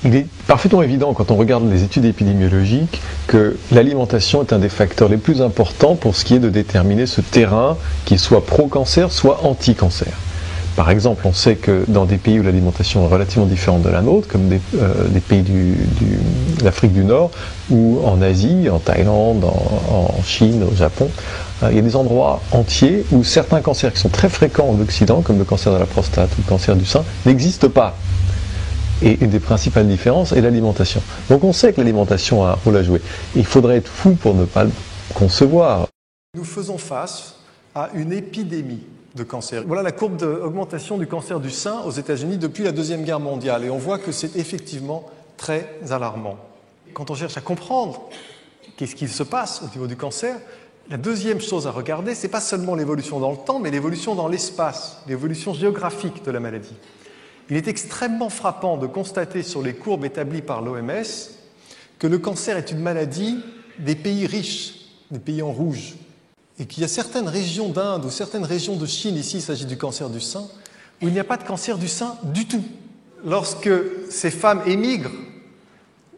Il est parfaitement évident quand on regarde les études épidémiologiques que l'alimentation est un des facteurs les plus importants pour ce qui est de déterminer ce terrain qui soit pro-cancer, soit anti-cancer. Par exemple, on sait que dans des pays où l'alimentation est relativement différente de la nôtre, comme des pays d'Afrique du Nord, ou en Asie, en Thaïlande, en Chine, au Japon, il y a des endroits entiers où certains cancers qui sont très fréquents en Occident, comme le cancer de la prostate ou le cancer du sein, n'existent pas. Et une des principales différences est l'alimentation. Donc on sait que l'alimentation a un rôle à jouer. Il faudrait être fou pour ne pas le concevoir. Nous faisons face à une épidémie de cancer. Voilà la courbe d'augmentation du cancer du sein aux États-Unis depuis la Deuxième Guerre mondiale. Et on voit que c'est effectivement très alarmant. Quand on cherche à comprendre qu'est-ce qui se passe au niveau du cancer, la deuxième chose à regarder, ce n'est pas seulement l'évolution dans le temps, mais l'évolution dans l'espace, l'évolution géographique de la maladie. Il est extrêmement frappant de constater sur les courbes établies par l'OMS que le cancer est une maladie des pays riches, des pays en rouge, et qu'il y a certaines régions d'Inde ou certaines régions de Chine, ici il s'agit du cancer du sein, où il n'y a pas de cancer du sein du tout. Lorsque ces femmes émigrent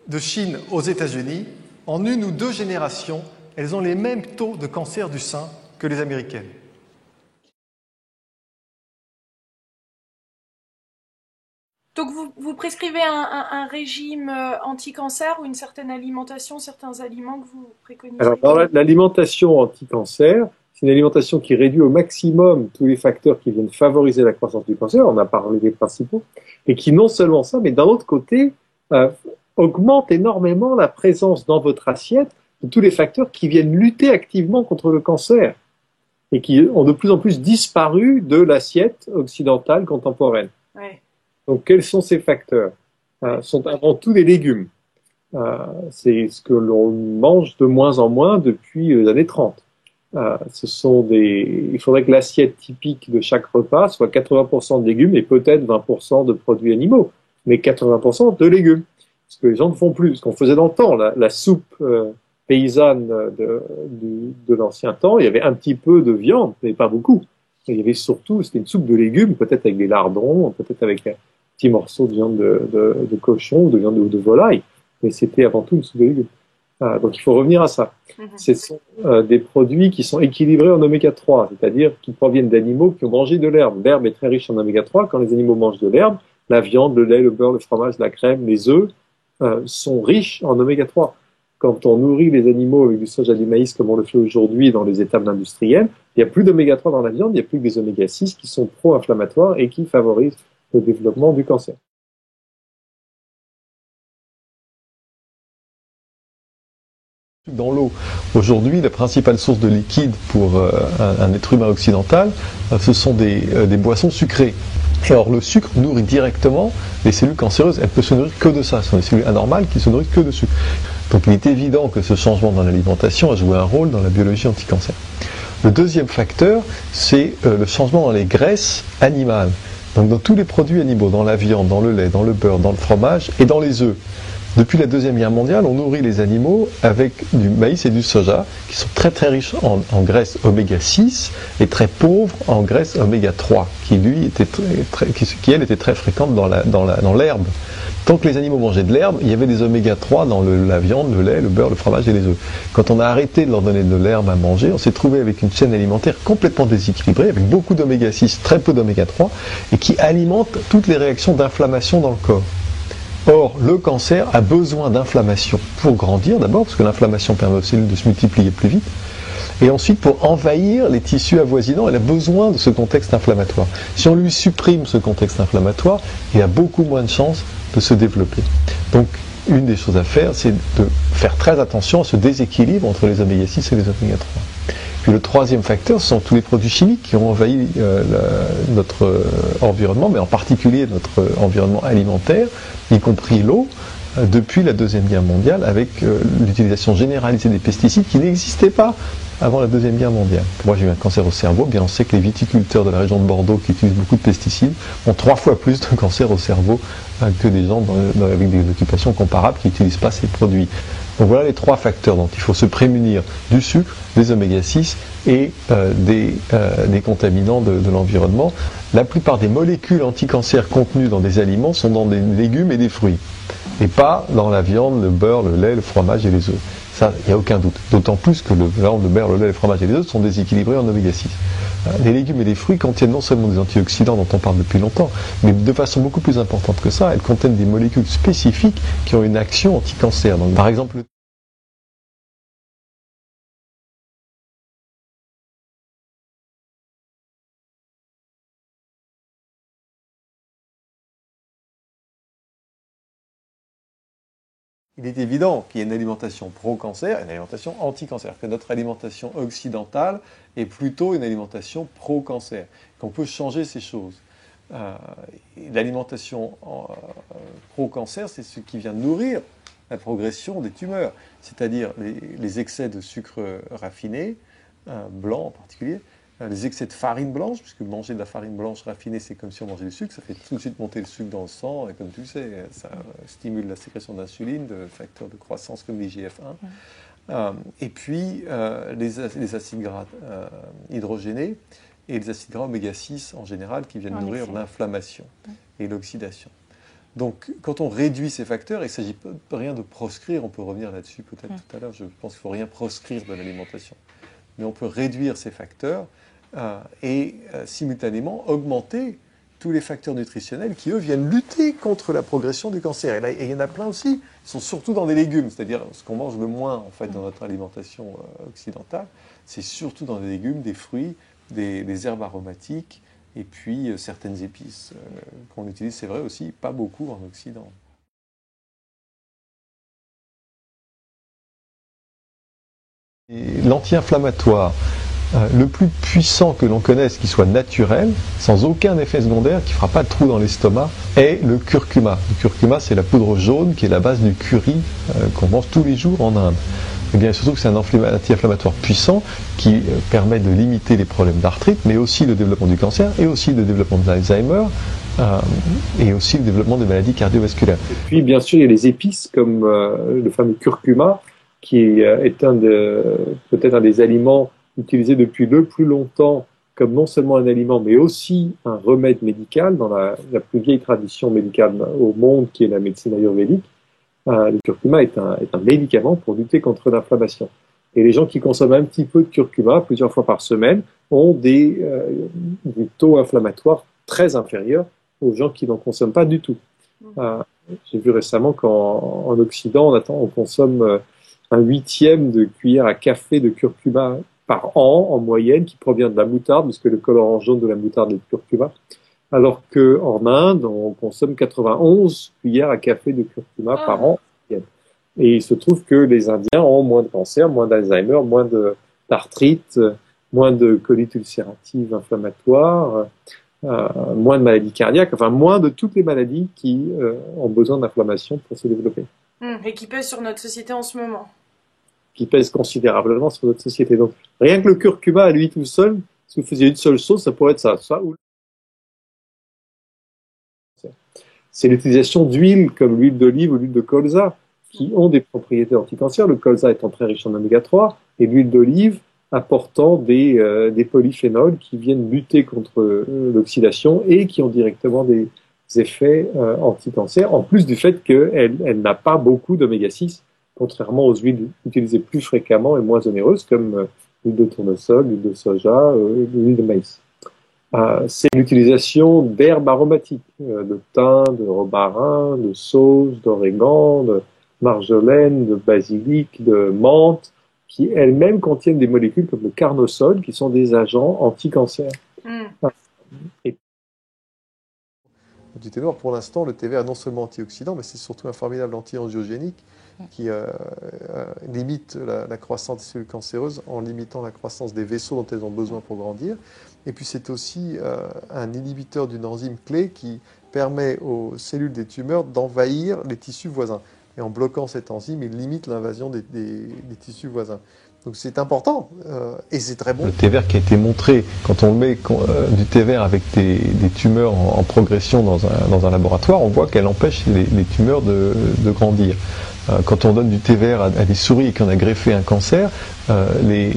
de Chine aux États-Unis, en une ou deux générations, elles ont les mêmes taux de cancer du sein que les Américaines. Donc vous prescrivez un régime anti-cancer ou une certaine alimentation, certains aliments que vous préconisez? Alors, dans l'alimentation anti-cancer, c'est une alimentation qui réduit au maximum tous les facteurs qui viennent favoriser la croissance du cancer, on a parlé des principaux, et qui non seulement ça, mais d'un autre côté, augmente énormément la présence dans votre assiette de tous les facteurs qui viennent lutter activement contre le cancer et qui ont de plus en plus disparu de l'assiette occidentale contemporaine. Ouais. Donc, quels sont ces facteurs? Sont avant tout des légumes. C'est ce que l'on mange de moins en moins depuis les années 30. Il faudrait que l'assiette typique de chaque repas soit 80% de légumes et peut-être 20% de produits animaux, mais 80% de légumes. Ce que les gens ne font plus, ce qu'on faisait dans le temps. La soupe paysanne de l'ancien temps, il y avait un petit peu de viande, mais pas beaucoup. Il y avait surtout, c'était une soupe de légumes, peut-être avec des lardons, peut-être avec un petit morceau de viande de cochon ou de viande de volaille, mais c'était avant tout une soupe de légumes. Donc il faut revenir à ça. Ce sont des produits qui sont équilibrés en oméga 3, c'est-à-dire qui proviennent d'animaux qui ont mangé de l'herbe. L'herbe est très riche en oméga 3. Quand les animaux mangent de l'herbe, la viande, le lait, le beurre, le fromage, la crème, les œufs sont riches en oméga 3. Quand on nourrit les animaux avec du soja, du maïs, comme on le fait aujourd'hui dans les étables industrielles, il n'y a plus d'oméga 3 dans la viande, il n'y a plus que des oméga 6 qui sont pro-inflammatoires et qui favorisent le développement du cancer. Dans l'eau, aujourd'hui, la principale source de liquide pour un être humain occidental, ce sont des boissons sucrées. Et or, le sucre nourrit directement les cellules cancéreuses. Elles ne peuvent se nourrir que de ça. Ce sont des cellules anormales qui se nourrissent que de sucre. Donc il est évident que ce changement dans l'alimentation a joué un rôle dans la biologie anti-cancer. Le deuxième facteur, c'est le changement dans les graisses animales. Donc dans tous les produits animaux, dans la viande, dans le lait, dans le beurre, dans le fromage et dans les œufs. Depuis la Deuxième Guerre mondiale, on nourrit les animaux avec du maïs et du soja, qui sont très très riches en graisse oméga 6 et très pauvres en graisse oméga 3, qui elle était très fréquente dans l'herbe. Tant que les animaux mangeaient de l'herbe, il y avait des oméga 3 dans la viande, le lait, le beurre, le fromage et les œufs. Quand on a arrêté de leur donner de l'herbe à manger, on s'est trouvé avec une chaîne alimentaire complètement déséquilibrée, avec beaucoup d'oméga 6, très peu d'oméga 3, et qui alimente toutes les réactions d'inflammation dans le corps. Or, le cancer a besoin d'inflammation pour grandir d'abord, parce que l'inflammation permet aux cellules de se multiplier plus vite, et ensuite pour envahir les tissus avoisinants, elle a besoin de ce contexte inflammatoire. Si on lui supprime ce contexte inflammatoire, il a beaucoup moins de chances de se développer. Donc, une des choses à faire, c'est de faire très attention à ce déséquilibre entre les oméga 6 et les oméga 3. Puis le troisième facteur, ce sont tous les produits chimiques qui ont envahi notre environnement, mais en particulier notre environnement alimentaire, y compris l'eau, depuis la Deuxième Guerre mondiale, avec l'utilisation généralisée des pesticides qui n'existaient pas avant la Deuxième Guerre mondiale. Moi, j'ai eu un cancer au cerveau. Bien, on sait que les viticulteurs de la région de Bordeaux qui utilisent beaucoup de pesticides ont 3 fois plus de cancer au cerveau que des gens avec des occupations comparables qui n'utilisent pas ces produits. Donc voilà les 3 facteurs dont il faut se prémunir: du sucre, des oméga-6 et des contaminants de l'environnement. La plupart des molécules anti-cancer contenues dans des aliments sont dans des légumes et des fruits, et pas dans la viande, le beurre, le lait, le fromage et les œufs. Ça, il n'y a aucun doute. D'autant plus que la viande, le beurre, le lait, le fromage et les œufs sont déséquilibrés en oméga-6. Les légumes et les fruits contiennent non seulement des antioxydants dont on parle depuis longtemps, mais de façon beaucoup plus importante que ça, elles contiennent des molécules spécifiques qui ont une action anti-cancer. Donc, par exemple, il est évident qu'il y a une alimentation pro-cancer et une alimentation anti-cancer, que notre alimentation occidentale est plutôt une alimentation pro-cancer, qu'on peut changer ces choses. L'alimentation pro-cancer, c'est ce qui vient nourrir la progression des tumeurs, c'est-à-dire les excès de sucre raffiné, blanc en particulier, les excès de farine blanche, puisque manger de la farine blanche raffinée, c'est comme si on mangeait du sucre, ça fait tout de suite monter le sucre dans le sang, et comme tu le sais, ça stimule la sécrétion d'insuline, de facteurs de croissance comme l'IGF-1. Et puis, les acides gras hydrogénés et les acides gras oméga-6 en général, qui viennent nourrir l'inflammation et l'oxydation. Donc, quand on réduit ces facteurs, il ne s'agit pas rien de proscrire, on peut revenir là-dessus peut-être tout à l'heure, je pense qu'il ne faut rien proscrire de l'alimentation, mais on peut réduire ces facteurs et simultanément augmenter tous les facteurs nutritionnels qui, eux, viennent lutter contre la progression du cancer. Et là, il y en a plein aussi, ils sont surtout dans des légumes, c'est-à-dire ce qu'on mange le moins en fait, dans notre alimentation occidentale, c'est surtout dans des légumes, des fruits, des herbes aromatiques, et puis certaines épices qu'on utilise, c'est vrai aussi, pas beaucoup en Occident. L'anti-inflammatoire le plus puissant que l'on connaisse, qui soit naturel, sans aucun effet secondaire, qui ne fera pas de trou dans l'estomac, est le curcuma. Le curcuma, c'est la poudre jaune qui est la base du curry qu'on mange tous les jours en Inde. Et bien surtout que c'est un anti-inflammatoire puissant qui permet de limiter les problèmes d'arthrite, mais aussi le développement du cancer, et aussi le développement de l'Alzheimer, et aussi le développement des maladies cardiovasculaires. Et puis bien sûr, il y a les épices comme le fameux curcuma, qui est peut-être un des aliments utilisés depuis le plus longtemps comme non seulement un aliment, mais aussi un remède médical dans la plus vieille tradition médicale au monde, qui est la médecine ayurvédique. Le curcuma est un médicament pour lutter contre l'inflammation. Et les gens qui consomment un petit peu de curcuma plusieurs fois par semaine ont des taux inflammatoires très inférieurs aux gens qui n'en consomment pas du tout. J'ai vu récemment qu'en Occident, on consomme un 1/8 de cuillère à café de curcuma par an, en moyenne, qui provient de la moutarde, parce que le colorant jaune de la moutarde est le curcuma, alors qu'en Inde, on consomme 91 cuillères à café de curcuma par an. Et il se trouve que les Indiens ont moins de cancer, moins d'Alzheimer, moins d'arthrite, moins de colite ulcérative inflammatoire, moins de maladies cardiaques, enfin moins de toutes les maladies qui ont besoin d'inflammation pour se développer. Et qui pèsent sur notre société en ce moment. Qui pèsent considérablement sur notre société. Donc, rien que le curcuma à lui tout seul, si vous faisiez une seule chose, ça pourrait être ça ou... C'est l'utilisation d'huiles comme l'huile d'olive ou l'huile de colza qui ont des propriétés anti-cancer. Le colza étant très riche en oméga 3 et l'huile d'olive apportant des polyphénols qui viennent lutter contre l'oxydation et qui ont directement des effets anti-cancer, en plus du fait qu'elle n'a pas beaucoup d'oméga 6, contrairement aux huiles utilisées plus fréquemment et moins onéreuses comme l'huile de tournesol, l'huile de soja, l'huile de maïs. C'est l'utilisation d'herbes aromatiques, de thym, de romarin, de sauge, d'origan, de marjolaine, de basilic, de menthe, qui elles-mêmes contiennent des molécules comme le carnosol, qui sont des agents anti-cancer. Et du thé noir, pour l'instant, le thé vert est non seulement antioxydant, mais c'est surtout un formidable anti-angiogénique qui limite la croissance des cellules cancéreuses en limitant la croissance des vaisseaux dont elles ont besoin pour grandir. Et puis c'est aussi un inhibiteur d'une enzyme clé qui permet aux cellules des tumeurs d'envahir les tissus voisins. Et en bloquant cette enzyme, il limite l'invasion des tissus voisins. Donc c'est important et c'est très bon. Le thé vert qui a été montré, quand on met du thé vert avec des tumeurs en progression dans un laboratoire, on voit qu'elle empêche les tumeurs de grandir. Quand on donne du thé vert à des souris et qu'on a greffé un cancer, les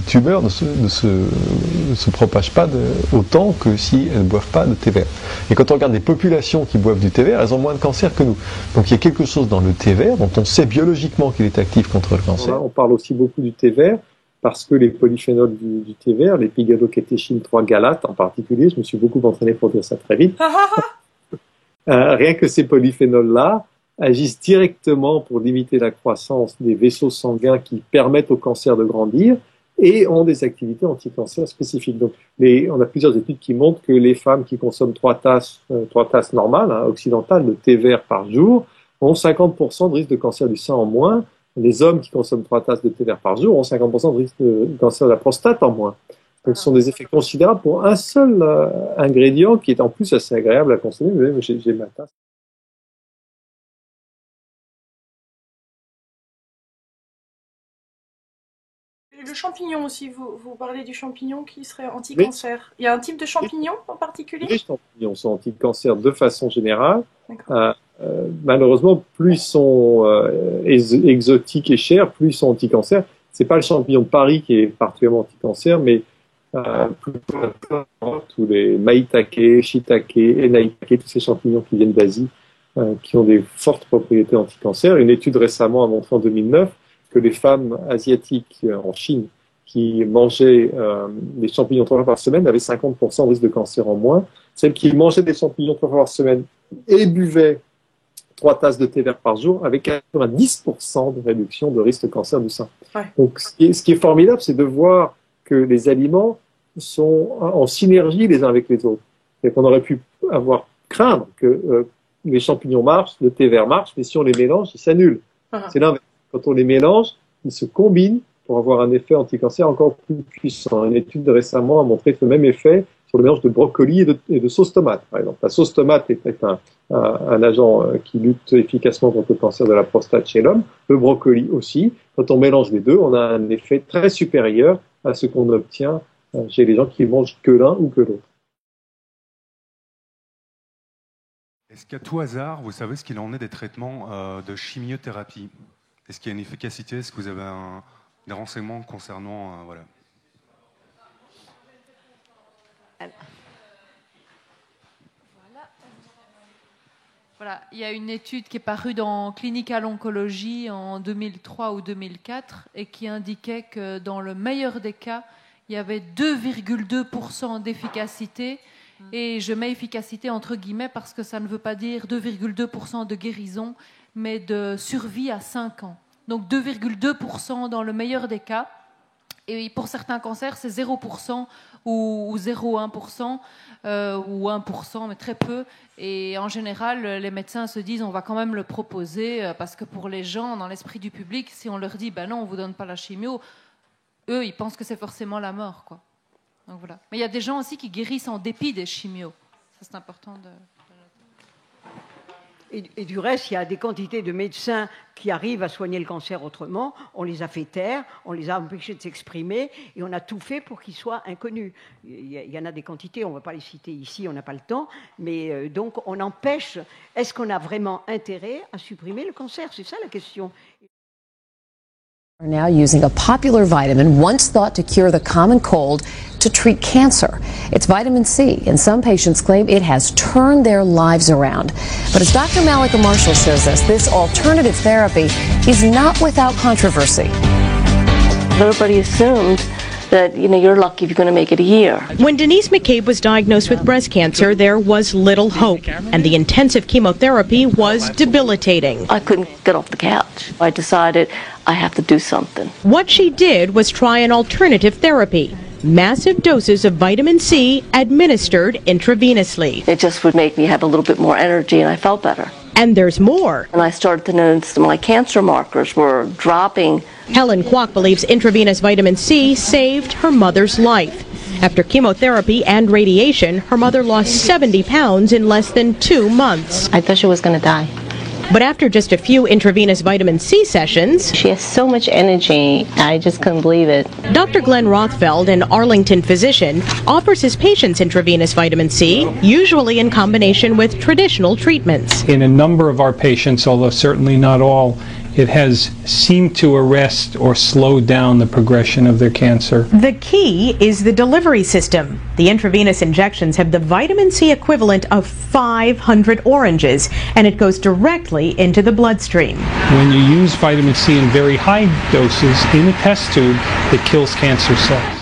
tumeurs ne se propagent pas autant que si elles ne boivent pas de thé vert. Et quand on regarde des populations qui boivent du thé vert, elles ont moins de cancer que nous. Donc il y a quelque chose dans le thé vert dont on sait biologiquement qu'il est actif contre le cancer. On parle aussi beaucoup du thé vert parce que les polyphénols du thé vert, les pigalocatéchine 3 galates en particulier, je me suis beaucoup entraîné pour dire ça très vite, rien que ces polyphénols-là agissent directement pour limiter la croissance des vaisseaux sanguins qui permettent au cancer de grandir et ont des activités anti-cancer spécifiques. Donc, on a plusieurs études qui montrent que les femmes qui consomment 3 tasses normales, occidentales, de thé vert par jour, ont 50% de risque de cancer du sein en moins. Les hommes qui consomment 3 tasses de thé vert par jour ont 50% de risque de cancer de la prostate en moins. Donc, ce sont des effets considérables pour un seul ingrédient qui est en plus assez agréable à consommer. Vous voyez, j'ai ma tasse. Le champignon aussi, vous parlez du champignon qui serait anti-cancer. Il y a un type de champignon en particulier? Les champignons sont anti-cancer de façon générale. Malheureusement, plus ils sont exotiques et chers, plus ils sont anti-cancer. C'est pas le champignon de Paris qui est particulièrement anti-cancer, mais plutôt tous les maïtake, shiitake, enaitake, tous ces champignons qui viennent d'Asie, qui ont des fortes propriétés anti-cancer. Une étude récemment a montré en 2009 que les femmes asiatiques en Chine qui mangeaient des champignons 3 fois par semaine avaient 50% de risque de cancer en moins. Celles qui mangeaient des champignons 3 fois par semaine et buvaient 3 tasses de thé vert par jour avaient 90% de réduction de risque de cancer du sein. Ouais. Donc, ce qui est formidable, c'est de voir que les aliments sont en synergie les uns avec les autres. Et qu'on aurait pu craindre que les champignons marchent, le thé vert marche, mais si on les mélange, ils s'annulent. C'est l'inverse. Quand on les mélange, ils se combinent pour avoir un effet anti-cancer encore plus puissant. Une étude récemment a montré le même effet sur le mélange de brocoli et de sauce tomate, par exemple. La sauce tomate est un agent qui lutte efficacement contre le cancer de la prostate chez l'homme. Le brocoli aussi. Quand on mélange les deux, on a un effet très supérieur à ce qu'on obtient chez les gens qui mangent que l'un ou que l'autre. Est-ce qu'à tout hasard, vous savez ce qu'il en est des traitements de chimiothérapie? Est-ce qu'il y a une efficacité? Est-ce que vous avez des renseignements concernant... voilà. Voilà, il y a une étude qui est parue dans Clinical Oncology en 2003 ou 2004 et qui indiquait que dans le meilleur des cas, il y avait 2,2% d'efficacité. Et je mets efficacité entre guillemets parce que ça ne veut pas dire 2,2% de guérison, mais de survie à 5 ans. Donc 2,2% dans le meilleur des cas. Et pour certains cancers, c'est 0% ou 0,1% ou 1%, mais très peu. Et en général, les médecins se disent on va quand même le proposer parce que pour les gens, dans l'esprit du public, si on leur dit ben non, on ne vous donne pas la chimio, eux, ils pensent que c'est forcément la mort, quoi. Donc voilà. Mais il y a des gens aussi qui guérissent en dépit des chimios. Ça, c'est important de... Et du reste, il y a des quantités de médecins qui arrivent à soigner le cancer autrement. On les a fait taire, on les a empêchés de s'exprimer et on a tout fait pour qu'ils soient inconnus. Il y en a des quantités, on ne va pas les citer ici, on n'a pas le temps. Mais donc, on empêche... Est-ce qu'on a vraiment intérêt à supprimer le cancer? C'est ça la question. Are now using a popular vitamin once thought to cure the common cold to treat cancer. It's vitamin C, and some patients claim it has turned their lives around. But as Dr. Malika Marshall shows us, this alternative therapy is not without controversy. Everybody assumed that, you're lucky if you're going to make it a year. When Denise McCabe was diagnosed with breast cancer, there was little hope, and the intensive chemotherapy was debilitating. I couldn't get off the couch. I decided I have to do something. What she did was try an alternative therapy. Massive doses of vitamin C administered intravenously. It just would make me have a little bit more energy and I felt better. And there's more. And I started to notice my cancer markers were dropping. Helen Kwok believes intravenous vitamin C saved her mother's life. After chemotherapy and radiation, her mother lost 70 pounds in less than 2 months. I thought she was going to die. But after just a few intravenous vitamin C sessions, She has so much energy, I just couldn't believe it. Dr. Glenn Rothfeld, an Arlington physician, offers his patients intravenous vitamin C, usually in combination with traditional treatments. In a number of our patients, although certainly not all, it has seemed to arrest or slow down the progression of their cancer. The key is the delivery system. The intravenous injections have the vitamin C equivalent of 500 oranges, and it goes directly into the bloodstream. When you use vitamin C in very high doses in a test tube, it kills cancer cells.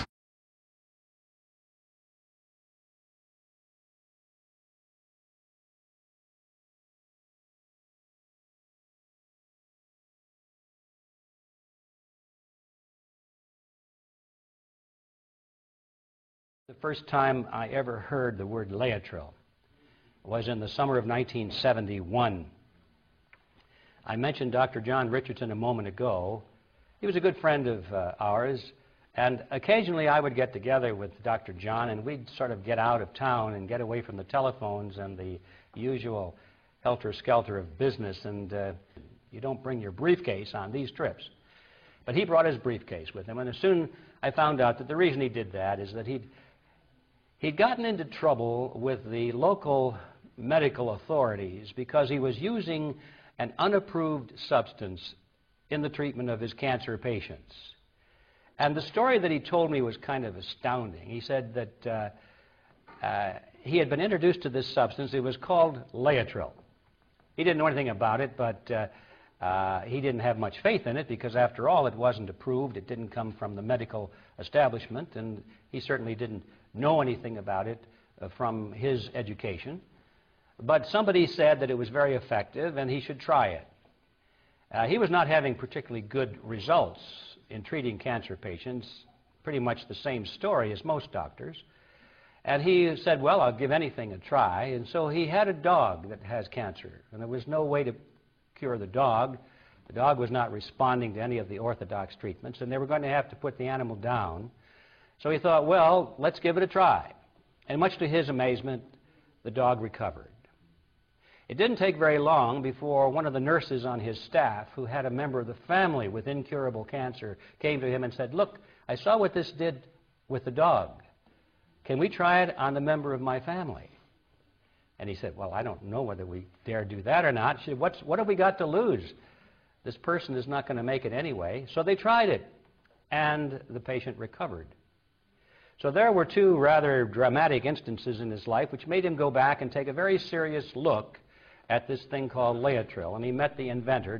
The first time I ever heard the word Laetrile was in the summer of 1971. I mentioned Dr. John Richardson a moment ago. He was a good friend of ours, and occasionally I would get together with Dr. John, and we'd sort of get out of town and get away from the telephones and the usual helter-skelter of business, and you don't bring your briefcase on these trips. But he brought his briefcase with him, and soon I found out that the reason he did that is that he'd gotten into trouble with the local medical authorities because he was using an unapproved substance in the treatment of his cancer patients. And the story that he told me was kind of astounding. He said that he had been introduced to this substance. It was called Laetrile. He didn't know anything about it, but he didn't have much faith in it because, after all, it wasn't approved. It didn't come from the medical establishment, and he certainly didn't know anything about it from his education. But somebody said that it was very effective and he should try it. He was not having particularly good results in treating cancer patients, pretty much the same story as most doctors. And he said, well, I'll give anything a try. And so he had a dog that has cancer, and there was no way to cure the dog. The dog was not responding to any of the orthodox treatments, and they were going to have to put the animal down. So he thought, well, let's give it a try. And much to his amazement, the dog recovered. It didn't take very long before one of the nurses on his staff, who had a member of the family with incurable cancer, came to him and said, look, I saw what this did with the dog. Can we try it on the member of my family? And he said, well, I don't know whether we dare do that or not. She said, what have we got to lose? This person is not going to make it anyway. So they tried it, and the patient recovered. So there were two rather dramatic instances in his life which made him go back and take a very serious look at this thing called Laetrile. And he met the inventor,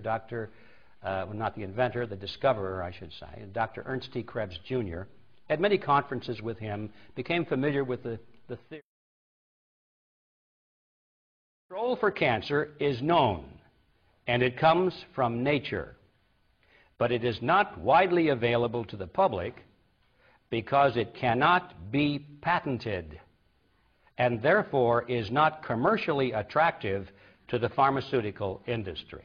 the discoverer, I should say, Dr. Ernst T. Krebs, Jr., had many conferences with him, became familiar with the theory. Control for cancer is known, and it comes from nature, but it is not widely available to the public because it cannot be patented and therefore is not commercially attractive to the pharmaceutical industry.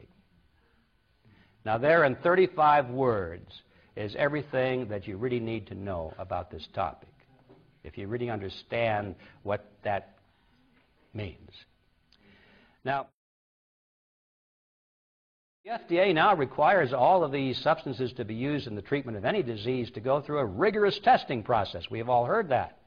Now, there in 35 words is everything that you really need to know about this topic, if you really understand what that means. Now, the FDA now requires all of these substances to be used in the treatment of any disease to go through a rigorous testing process. We have all heard that.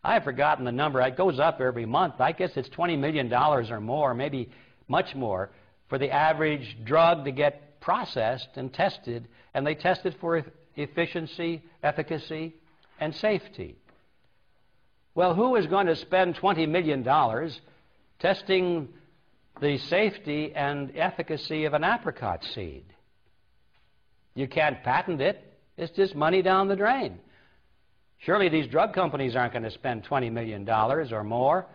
I have forgotten the number. It goes up every month. I guess it's $20 million or more, maybe much more, for the average drug to get processed and tested, and they test it for efficiency, efficacy, and safety. Well, who is going to spend $20 million testing the safety and efficacy of an apricot seed? You can't patent it. It's just money down the drain. Surely these drug companies aren't going to spend $20 million or more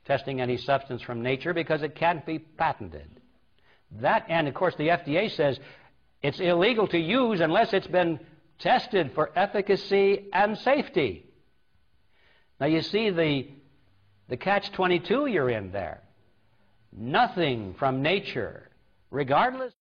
testing any substance from nature because it can't be patented. That, and of course the FDA says it's illegal to use unless it's been tested for efficacy and safety. Now you see the catch-22 you're in there. Nothing from nature, regardless